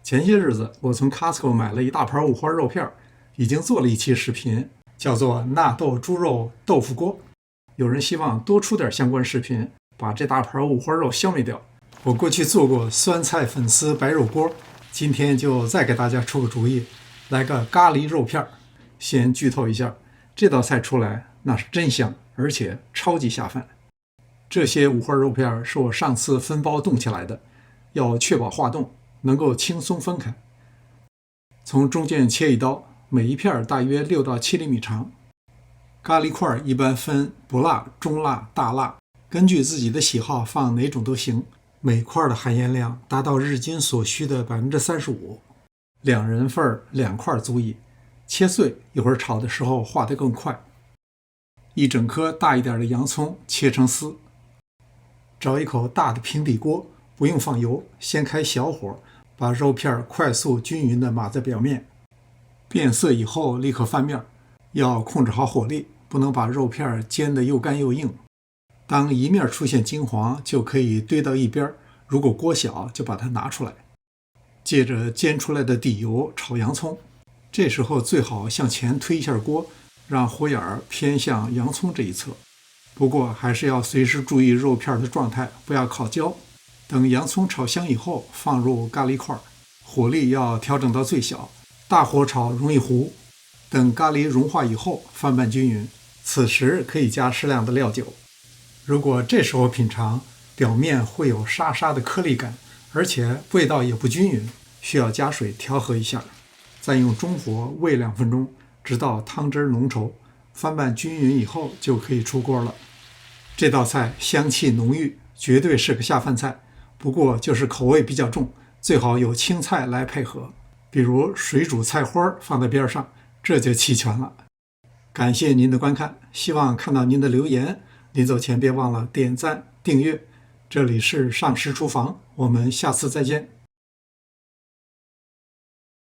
前些日子，我从 Costco 买了一大盘五花肉片，已经做了一期视频，叫做纳豆猪肉豆腐锅。有人希望多出点相关视频，把这大盘五花肉消灭掉。我过去做过酸菜粉丝白肉锅，今天就再给大家出个主意，来个咖喱肉片。先剧透一下，这道菜出来那是真香，而且超级下饭。这些五花肉片是我上次分包冻起来的，要确保化冻，能够轻松分开。从中间切一刀，每一片大约6到7厘米长。咖喱块一般分不辣、中辣、大辣，根据自己的喜好放哪种都行。每块的含盐量达到日均所需的35%，两人份2块足矣。切碎，一会儿炒的时候化得更快。一整颗大一点的洋葱切成丝。找一口大的平底锅，不用放油，先开小火，把肉片快速均匀地码在表面。变色以后立刻翻面，要控制好火力，不能把肉片煎得又干又硬。当一面出现金黄，就可以堆到一边，如果锅小就把它拿出来。借着煎出来的底油炒洋葱，这时候最好向前推一下锅，让火眼偏向洋葱这一侧。不过还是要随时注意肉片的状态，不要烤焦。等洋葱炒香以后，放入咖喱块，火力要调整到最小，大火炒容易糊。等咖喱融化以后，翻拌均匀，此时可以加适量的料酒。如果这时候品尝，表面会有沙沙的颗粒感，而且味道也不均匀，需要加水调和一下。再用中火煨2分钟，直到汤汁浓稠，翻拌均匀以后就可以出锅了。这道菜香气浓郁，绝对是个下饭菜，不过就是口味比较重，最好有青菜来配合，比如水煮菜花放在边上，这就齐全了。感谢您的观看，希望看到您的留言。临走前别忘了点赞订阅。这里是上师厨房，我们下次再见。